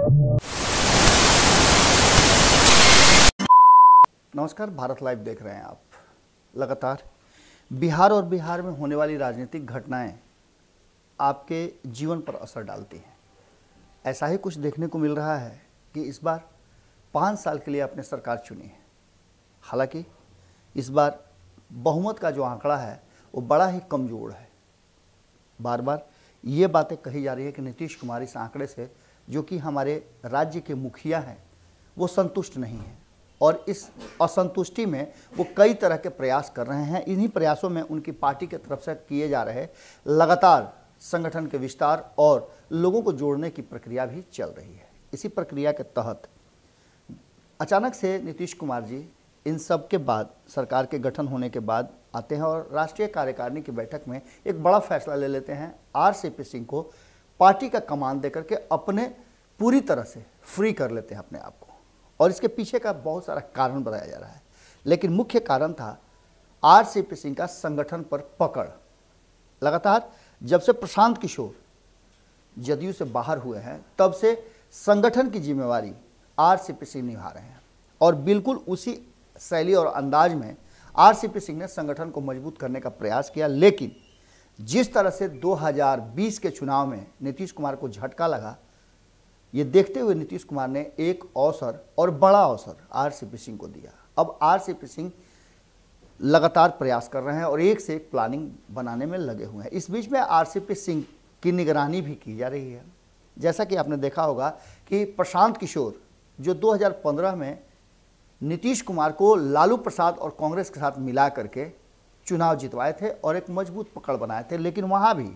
नमस्कार, भारत लाइव देख रहे हैं आप। लगातार बिहार और बिहार में होने वाली राजनीतिक घटनाएं आपके जीवन पर असर डालती हैं। ऐसा ही कुछ देखने को मिल रहा है कि इस बार 5 साल के लिए आपने सरकार चुनी है। हालांकि इस बार बहुमत का जो आंकड़ा है वो बड़ा ही कमज़ोर है। बार बार ये बातें कही जा रही है कि नीतीश कुमार इस आंकड़े से, जो कि हमारे राज्य के मुखिया हैं, वो संतुष्ट नहीं है और इस असंतुष्टि में वो कई तरह के प्रयास कर रहे हैं। इन्हीं प्रयासों में उनकी पार्टी की तरफ से किए जा रहे लगातार संगठन के विस्तार और लोगों को जोड़ने की प्रक्रिया भी चल रही है। इसी प्रक्रिया के तहत अचानक से नीतीश कुमार जी इन सब के बाद, सरकार के गठन होने के बाद आते हैं और राष्ट्रीय कार्यकारिणी की बैठक में एक बड़ा फैसला ले लेते हैं। आरसीपी सिंह को पार्टी का कमान देकर के अपने पूरी तरह से फ्री कर लेते हैं अपने आप को। और इसके पीछे का बहुत सारा कारण बताया जा रहा है, लेकिन मुख्य कारण था आरसीपी सिंह का संगठन पर पकड़। लगातार जब से प्रशांत किशोर जदयू से बाहर हुए हैं, तब से संगठन की जिम्मेवारी आरसीपी सिंह निभा रहे हैं और बिल्कुल उसी शैली और अंदाज में आरसीपी सिंह ने संगठन को मजबूत करने का प्रयास किया। लेकिन जिस तरह से 2020 के चुनाव में नीतीश कुमार को झटका लगा, ये देखते हुए नीतीश कुमार ने एक अवसर और बड़ा अवसर आरसीपी सिंह को दिया। अब आरसीपी सिंह लगातार प्रयास कर रहे हैं और एक से एक प्लानिंग बनाने में लगे हुए हैं। इस बीच में आरसीपी सिंह की निगरानी भी की जा रही है। जैसा कि आपने देखा होगा कि प्रशांत किशोर, जो 2015 में नीतीश कुमार को लालू प्रसाद और कांग्रेस के साथ मिला करके चुनाव जितवाए थे और एक मजबूत पकड़ बनाए थे, लेकिन वहाँ भी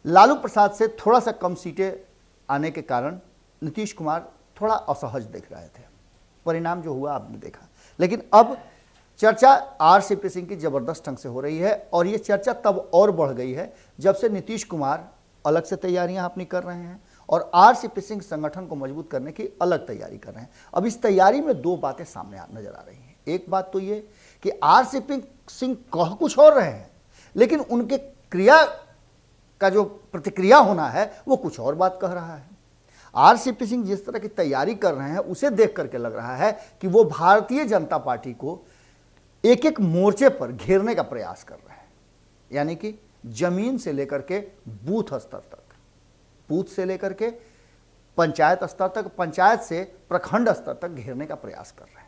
लालू प्रसाद से थोड़ा सा कम सीटें आने के कारण नीतीश कुमार थोड़ा असहज दिख रहे थे। परिणाम जो हुआ आपने देखा। लेकिन अब चर्चा आरसीपी सिंह की जबरदस्त ढंग से हो रही है और ये चर्चा तब और बढ़ गई है जब से नीतीश कुमार अलग से तैयारियां अपनी कर रहे हैं और आरसीपी सिंह संगठन को मजबूत करने की अलग तैयारी कर रहे हैं। अब इस तैयारी में दो बातें सामने नजर आ रही हैं। एक बात तो ये कि आरसीपी सिंह कह कुछ और रहे हैं, लेकिन उनके क्रिया का जो प्रतिक्रिया होना है वो कुछ और बात कह रहा है। आरसीपी सिंह जिस तरह की तैयारी कर रहे हैं, उसे देख करके लग रहा है कि वो भारतीय जनता पार्टी को एक एक मोर्चे पर घेरने का प्रयास कर रहे हैं। यानी कि जमीन से लेकर के बूथ स्तर तक, बूथ से लेकर के पंचायत स्तर तक, पंचायत से प्रखंड स्तर तक घेरने का प्रयास कर रहे हैं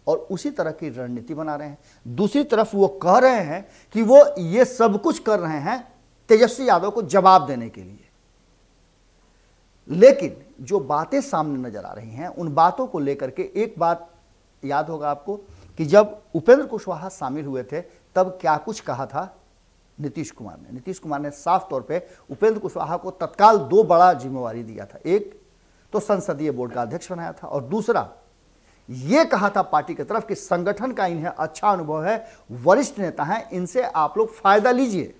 और उसी तरह की रणनीति बना रहे हैं। दूसरी तरफ वो कह रहे हैं कि वो ये सब कुछ कर रहे हैं तेजस्वी यादव को जवाब देने के लिए। लेकिन जो बातें सामने नजर आ रही हैं, उन बातों को लेकर के एक बात याद होगा आपको कि जब उपेंद्र कुशवाहा शामिल हुए थे, तब क्या कुछ कहा था नीतीश कुमार ने। नीतीश कुमार ने साफ तौर पे उपेंद्र कुशवाहा को तत्काल 2 बड़ा जिम्मेवारी दिया था। एक तो संसदीय बोर्ड का अध्यक्ष बनाया था और दूसरा ये कहा था पार्टी की तरफ कि संगठन का इन्हें अच्छा अनुभव है, वरिष्ठ नेता हैं, इनसे आप लोग फायदा लीजिए।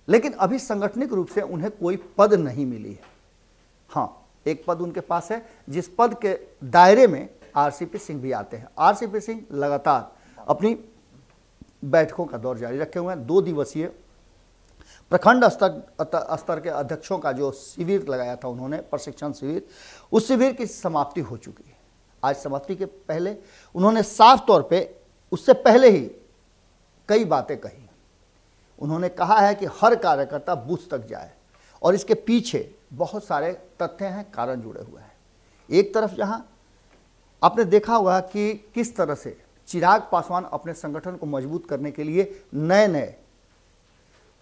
लेकिन अभी संगठनिक रूप से उन्हें कोई पद नहीं मिली है। हाँ, एक पद उनके पास है, जिस पद के दायरे में आरसीपी सिंह भी आते हैं। आरसीपी सिंह लगातार अपनी बैठकों का दौर जारी रखे हुए हैं। 2 दिवसीय प्रखंड स्तर के अध्यक्षों का जो शिविर लगाया था उन्होंने, प्रशिक्षण शिविर, उस शिविर की समाप्ति हो चुकी है। आज समाप्ति के पहले उन्होंने साफ तौर पे, उससे पहले ही कई बातें कही। उन्होंने कहा है कि हर कार्यकर्ता बूथ तक जाए और इसके पीछे बहुत सारे तथ्य हैं, कारण जुड़े हुए हैं। एक तरफ जहां आपने देखा होगा कि किस तरह से चिराग पासवान अपने संगठन को मजबूत करने के लिए नए नए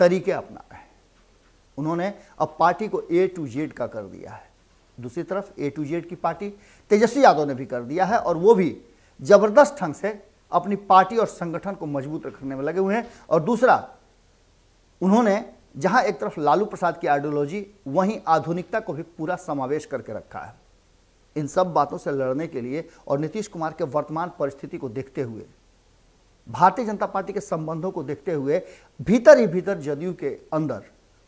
तरीके अपना रहे हैं। उन्होंने अब पार्टी को A to Z का कर दिया है। दूसरी तरफ A to Z की पार्टी तेजस्वी यादव ने भी कर दिया है और वो भी जबरदस्त ढंग से अपनी पार्टी और संगठन को मजबूत रखने में लगे हुए हैं। और दूसरा, उन्होंने जहां एक तरफ लालू प्रसाद की आइडियोलॉजी, वहीं आधुनिकता को भी पूरा समावेश करके रखा है। इन सब बातों से लड़ने के लिए और नीतीश कुमार के वर्तमान परिस्थिति को देखते हुए, भारतीय जनता पार्टी के संबंधों को देखते हुए भीतर ही भीतर जदयू के अंदर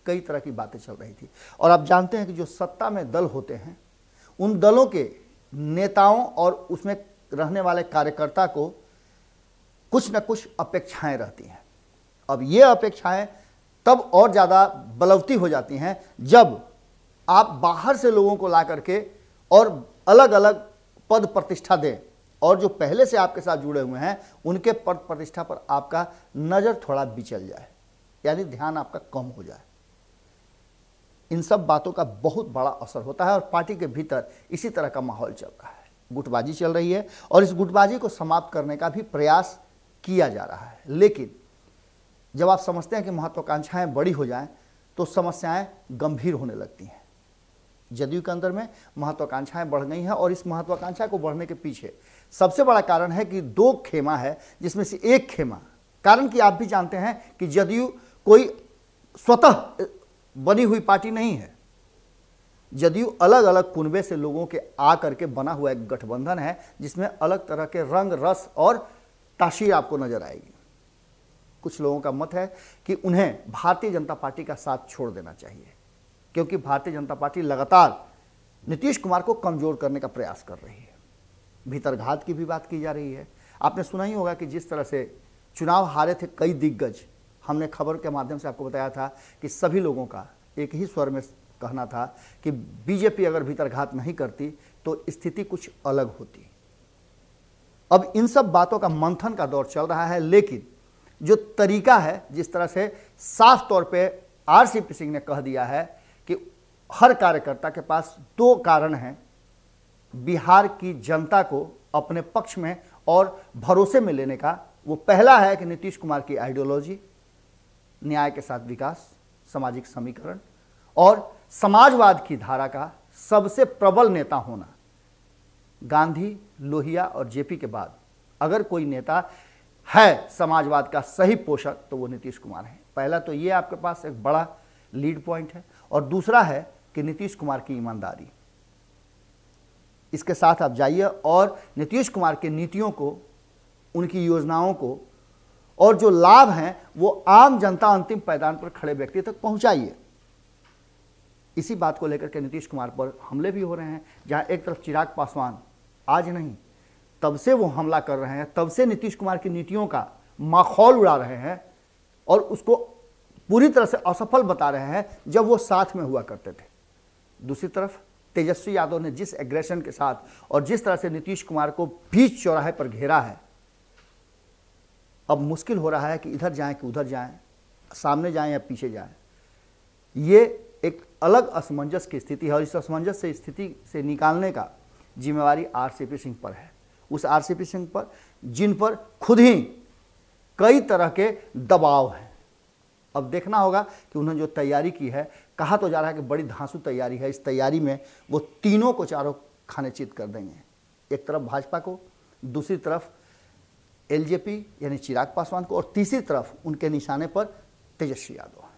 कई तरह की बातें चल रही थी। और आप जानते हैं कि जो सत्ता में दल होते हैं, उन दलों के नेताओं और उसमें रहने वाले कार्यकर्ता को कुछ न कुछ अपेक्षाएं रहती हैं। अब ये अपेक्षाएं तब और ज़्यादा बलवती हो जाती हैं जब आप बाहर से लोगों को ला करके और अलग अलग पद प्रतिष्ठा दें, और जो पहले से आपके साथ जुड़े हुए हैं उनके पद प्रतिष्ठा पर आपका नज़र थोड़ा बिचल जाए, यानी ध्यान आपका कम हो जाए। इन सब बातों का बहुत बड़ा असर होता है और पार्टी के भीतर इसी तरह का माहौल चल रहा है, गुटबाजी चल रही है और इस गुटबाजी को समाप्त करने का भी प्रयास किया जा रहा है। लेकिन जब आप समझते हैं कि महत्वाकांक्षाएं बड़ी हो जाएं तो समस्याएं गंभीर होने लगती हैं। जदयू के अंदर में महत्वाकांक्षाएं बढ़ गई हैं और इस महत्वाकांक्षा को बढ़ने के पीछे सबसे बड़ा कारण है कि दो खेमा है, जिसमें से एक खेमा, कारण कि आप भी जानते हैं कि जदयू कोई स्वतः बनी हुई पार्टी नहीं है। जदयू अलग अलग कुनबे से लोगों के आकर के बना हुआ एक गठबंधन है, जिसमें अलग तरह के रंग, रस और तासीर आपको नजर आएगी। कुछ लोगों का मत है कि उन्हें भारतीय जनता पार्टी का साथ छोड़ देना चाहिए, क्योंकि भारतीय जनता पार्टी लगातार नीतीश कुमार को कमजोर करने का प्रयास कर रही है। भीतरघात की भी बात की जा रही है। आपने सुना ही होगा कि जिस तरह से चुनाव हारे थे कई दिग्गज, हमने खबर के माध्यम से आपको बताया था कि सभी लोगों का एक ही स्वर में कहना था कि बीजेपी अगर भीतरघात नहीं करती तो स्थिति कुछ अलग होती। अब इन सब बातों का मंथन का दौर चल रहा है, लेकिन जो तरीका है, जिस तरह से साफ तौर पे आरसीपी सिंह ने कह दिया है कि हर कार्यकर्ता के पास दो कारण हैं बिहार की जनता को अपने पक्ष में और भरोसे में लेने का। वो पहला है कि नीतीश कुमार की आइडियोलॉजी, न्याय के साथ विकास, सामाजिक समीकरण और समाजवाद की धारा का सबसे प्रबल नेता होना। गांधी, लोहिया और जेपी के बाद अगर कोई नेता है समाजवाद का सही पोषक तो वो नीतीश कुमार है। पहला तो ये आपके पास एक बड़ा लीड पॉइंट है, और दूसरा है कि नीतीश कुमार की ईमानदारी। इसके साथ आप जाइए और नीतीश कुमार की नीतियों को, उनकी योजनाओं को और जो लाभ हैं वो आम जनता, अंतिम पायदान पर खड़े व्यक्ति तक पहुंचाइए। इसी बात को लेकर के नीतीश कुमार पर हमले भी हो रहे हैं, जहां एक तरफ चिराग पासवान आज नहीं तब से वो हमला कर रहे हैं, तब से नीतीश कुमार की नीतियों का माखौल उड़ा रहे हैं और उसको पूरी तरह से असफल बता रहे हैं जब वो साथ में हुआ करते थे। दूसरी तरफ तेजस्वी यादव ने जिस एग्रेशन के साथ और जिस तरह से नीतीश कुमार को बीच चौराहे पर घेरा है, अब मुश्किल हो रहा है कि इधर जाएं कि उधर जाएं, सामने जाएं या पीछे जाएं। ये एक अलग असमंजस की स्थिति है और इस असमंजस से स्थिति से निकालने का जिम्मेवारी आरसीपी सिंह पर है। उस आरसीपी सिंह पर जिन पर खुद ही कई तरह के दबाव हैं। अब देखना होगा कि उन्होंने जो तैयारी की है, कहा तो जा रहा है कि बड़ी धांसू तैयारी है। इस तैयारी में वो तीनों को चारों खाने चित कर देंगे। एक तरफ भाजपा को, दूसरी तरफ एलजेपी यानी चिराग पासवान को, और तीसरी तरफ उनके निशाने पर तेजस्वी यादव।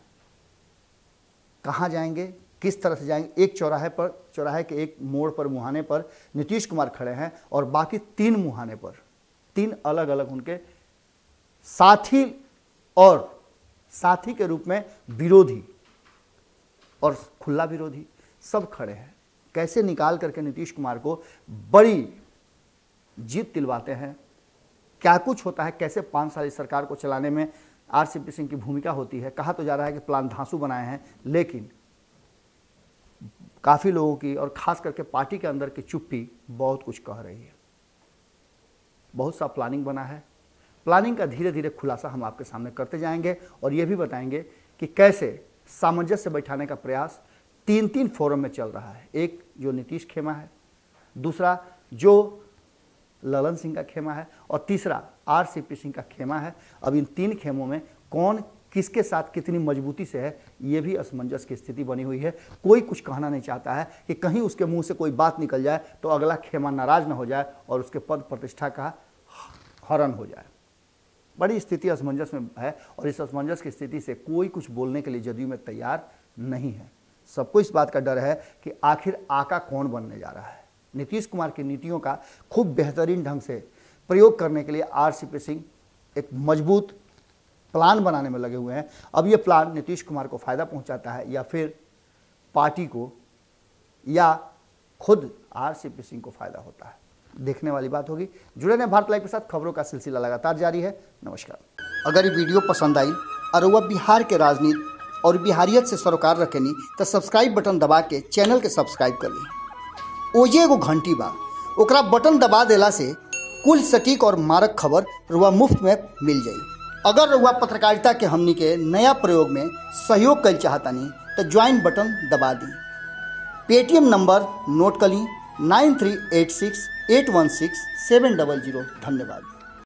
कहाँ जाएंगे, किस तरह से जाएंगे? एक चौराहे के एक मोड़ पर, मुहाने पर नीतीश कुमार खड़े हैं और बाकी तीन मुहाने पर तीन अलग अलग उनके साथी और साथी के रूप में विरोधी और खुला विरोधी सब खड़े हैं। कैसे निकाल करके नीतीश कुमार को बड़ी जीत दिलवाते हैं, क्या कुछ होता है, कैसे 5 साल इस सरकार को चलाने में आरसीपी सिंह की भूमिका होती है। कहा तो जा रहा है कि प्लान धांसू बनाए हैं, लेकिन काफ़ी लोगों की और ख़ास करके पार्टी के अंदर की चुप्पी बहुत कुछ कह रही है। बहुत सा प्लानिंग बना है। प्लानिंग का धीरे धीरे खुलासा हम आपके सामने करते जाएंगे और ये भी बताएंगे कि कैसे सामंजस्य बैठाने का प्रयास 3 फोरम में चल रहा है। एक जो नीतीश खेमा है, दूसरा जो ललन सिंह का खेमा है और तीसरा आरसीपी सिंह का खेमा है। अब इन 3 खेमों में कौन किसके साथ कितनी मजबूती से है, ये भी असमंजस की स्थिति बनी हुई है। कोई कुछ कहना नहीं चाहता है कि कहीं उसके मुंह से कोई बात निकल जाए तो अगला खेमा नाराज न हो जाए और उसके पद प्रतिष्ठा का हरण हो जाए। बड़ी स्थिति असमंजस में है और इस असमंजस की स्थिति से कोई कुछ बोलने के लिए जदयू में तैयार नहीं है। सबको इस बात का डर है कि आखिर आका कौन बनने जा रहा है। नीतीश कुमार की नीतियों का खूब बेहतरीन ढंग से प्रयोग करने के लिए आरसीपी सिंह एक मजबूत प्लान बनाने में लगे हुए हैं। अब ये प्लान नीतीश कुमार को फ़ायदा पहुंचाता है या फिर पार्टी को या खुद आरसीपी सिंह को फ़ायदा होता है, देखने वाली बात होगी। जुड़े रहें भारत लाइव के साथ, खबरों का सिलसिला लगातार जारी है। नमस्कार। अगर ये वीडियो पसंद आई और वह बिहार के राजनीति, और बिहारियत से सरोकार रखेनी तो सब्सक्राइब बटन दबा के चैनल के सब्सक्राइब कर ली। ओजे एगो घंटी बा, ओकरा बटन दबा देला से कुल सटीक और मारक खबर रुआ मुफ्त में मिल जाई। अगर रुआ पत्रकारिता के हमनी के नया प्रयोग में सहयोग कर चाहतानी तो ज्वाइन बटन दबा दी। पेटीएम नंबर नोट कर ली 9386816700। धन्यवाद।